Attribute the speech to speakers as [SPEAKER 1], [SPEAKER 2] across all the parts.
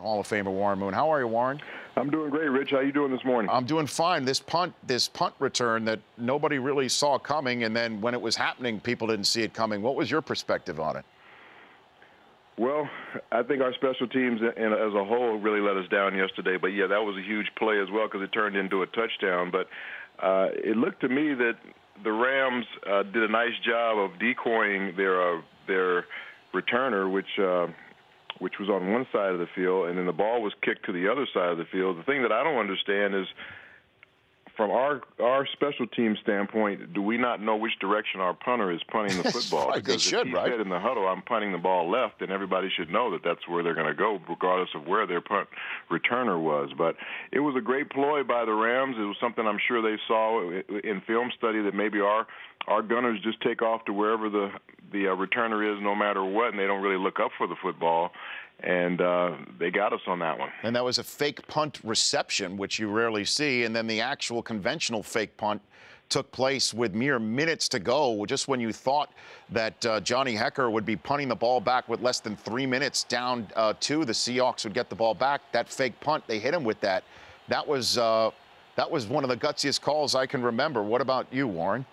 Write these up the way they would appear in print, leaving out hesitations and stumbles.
[SPEAKER 1] Hall of Famer Warren Moon. How are you, Warren?
[SPEAKER 2] I'm doing great, Rich. How you doing this morning?
[SPEAKER 1] I'm doing fine. This punt return that nobody really saw coming, and then when it was happening, people didn't see it coming. What was your perspective on it?
[SPEAKER 2] Well, I think our special teams as a whole really let us down yesterday. But, yeah, that was a huge play as well because it turned into a touchdown. But it looked to me that the Rams did a nice job of decoying their returner, which was on one side of the field, and then the ball was kicked to the other side of the field. The thing that I don't understand is, from our special team standpoint, do we not know which direction our punter is punting the football?
[SPEAKER 1] Right, they should,
[SPEAKER 2] if he
[SPEAKER 1] right?
[SPEAKER 2] said in the huddle, I'm punting the ball left, then everybody should know that that's where they're going to go, regardless of where their punt returner was. But it was a great ploy by the Rams. It was something I'm sure they saw in film study, that maybe our gunners just take off to wherever the returner is no matter what, and they don't really look up for the football. And they got us on that one.
[SPEAKER 1] And that was a fake punt reception, which you rarely see. And then the actual conventional fake punt took place with mere minutes to go. Just when you thought that Johnny Hekker would be punting the ball back with less than 3 minutes down the Seahawks would get the ball back. That fake punt, they hit him with that. That was one of the gutsiest calls I can remember. What about you, Warren?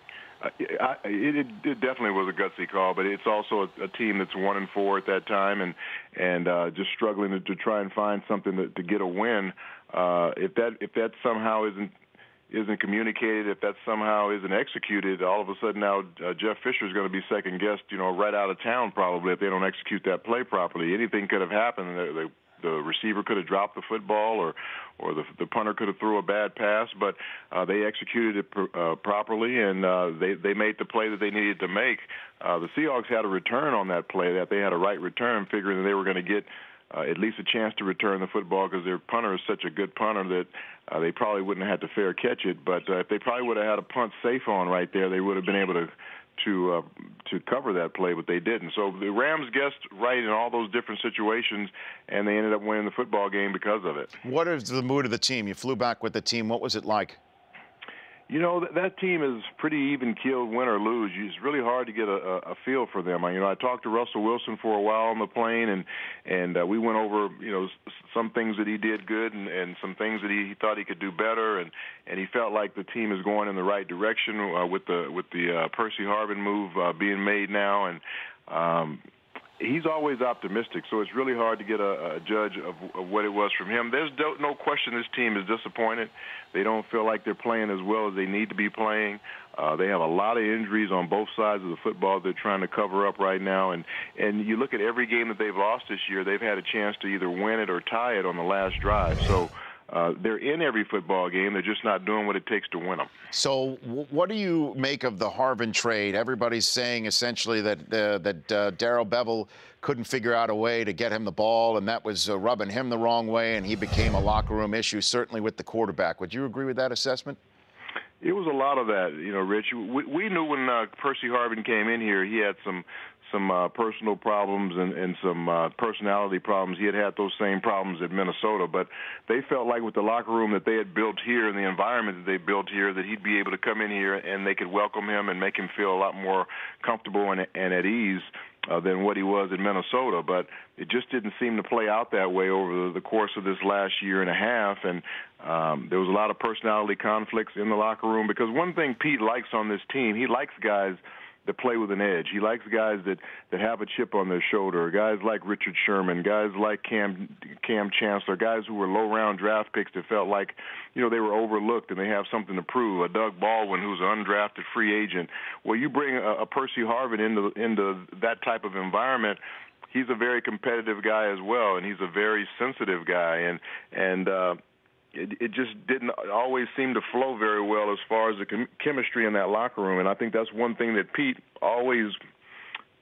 [SPEAKER 2] It definitely was a gutsy call, but it's also a team that's 1-4 at that time, and just struggling to try and find something to get a win. If that somehow isn't communicated, if that somehow isn't executed, all of a sudden now Jeff Fisher is going to be second guessed, right out of town probably if they don't execute that play properly. Anything could have happened. The receiver could have dropped the football, or the punter could have threw a bad pass, but they executed it properly, and they made the play that they needed to make. The Seahawks had a return on that play, that they had a right return, figuring that they were going to get at least a chance to return the football because their punter is such a good punter that they probably wouldn't have had to fair catch it. But if they probably would have had a punt safe on right there, they would have been able to cover that play, but they didn't. So the Rams guessed right in all those different situations, and they ended up winning the football game because of it.
[SPEAKER 1] What is the mood of the team? You flew back with the team. What was it like?
[SPEAKER 2] That team is pretty even-keeled, win or lose. It's really hard to get a feel for them. I talked to Russell Wilson for a while on the plane, and we went over, some things that he did good and some things that he thought he could do better, and he felt like the team is going in the right direction with the Percy Harvin move being made now, and he's always optimistic, so it's really hard to get a judge of what it was from him. There's no question this team is disappointed. They don't feel like they're playing as well as they need to be playing. They have a lot of injuries on both sides of the football they're trying to cover up right now. And you look at every game that they've lost this year, they've had a chance to either win it or tie it on the last drive. So they're in every football game. They're just not doing what it takes to win them.
[SPEAKER 1] So what do you make of the Harvin trade? Everybody's saying essentially that Darrell Bevell couldn't figure out a way to get him the ball, and that was rubbing him the wrong way, and he became a locker room issue, certainly with the quarterback. Would you agree with that assessment?
[SPEAKER 2] It was a lot of that, Rich. We knew when Percy Harvin came in here, he had some personal problems and some personality problems. He had those same problems at Minnesota, but they felt like with the locker room that they had built here and the environment that they built here, that he'd be able to come in here and they could welcome him and make him feel a lot more comfortable and at ease than what he was in Minnesota. But it just didn't seem to play out that way over the course of this last year and a half, and there was a lot of personality conflicts in the locker room, because one thing Pete likes on this team, he likes guys that play with an edge. He likes guys that have a chip on their shoulder, guys like Richard Sherman, guys like Cam Chancellor, guys who were low-round draft picks that felt like, they were overlooked and they have something to prove. A Doug Baldwin, who's an undrafted free agent. Well, you bring a Percy Harvin into that type of environment, he's a very competitive guy as well, and he's a very sensitive guy, and it just didn't always seem to flow very well as far as the chemistry in that locker room. And I think that's one thing that Pete always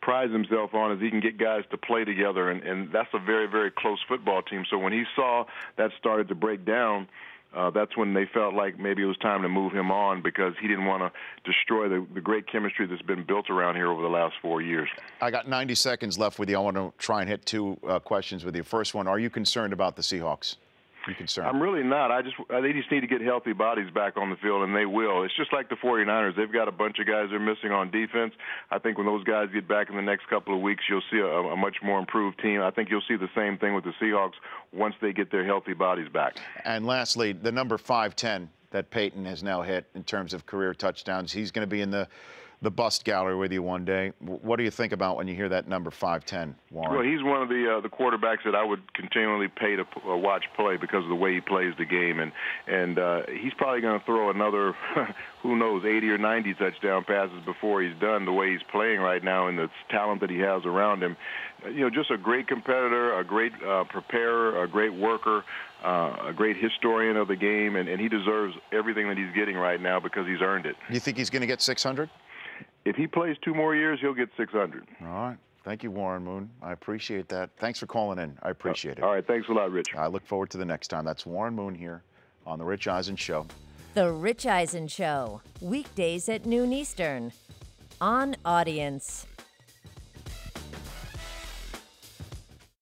[SPEAKER 2] prides himself on, is he can get guys to play together, and that's a very, very close football team. So when he saw that started to break down, that's when they felt like maybe it was time to move him on, because he didn't want to destroy the great chemistry that's been built around here over the last 4 years.
[SPEAKER 1] I got 90 seconds left with you. I want to try and hit two questions with you. First one, are you concerned about the Seahawks? You concerned?
[SPEAKER 2] I'm really not. They just need to get healthy bodies back on the field, and they will. It's just like the 49ers. They've got a bunch of guys they're missing on defense. I think when those guys get back in the next couple of weeks, you'll see a much more improved team. I think you'll see the same thing with the Seahawks once they get their healthy bodies back.
[SPEAKER 1] And lastly, the number 510 that Peyton has now hit in terms of career touchdowns. He's going to be in the bust gallery with you one day. What do you think about when you hear that number 510, Warren?
[SPEAKER 2] Well, he's one of the quarterbacks that I would continually pay to watch play because of the way he plays the game, and he's probably going to throw another, who knows, 80 or 90 touchdown passes before he's done. The way he's playing right now and the talent that he has around him, just a great competitor, a great preparer, a great worker. A great historian of the game, and he deserves everything that he's getting right now because he's earned it.
[SPEAKER 1] You think he's going to get 600?
[SPEAKER 2] If he plays 2 more years, he'll get 600.
[SPEAKER 1] All right. Thank you, Warren Moon. I appreciate that. Thanks for calling in. I appreciate it.
[SPEAKER 2] All right. Thanks a lot, Rich.
[SPEAKER 1] I look forward to the next time. That's Warren Moon here on The Rich Eisen Show.
[SPEAKER 3] The Rich Eisen Show, weekdays at noon Eastern, on Audience.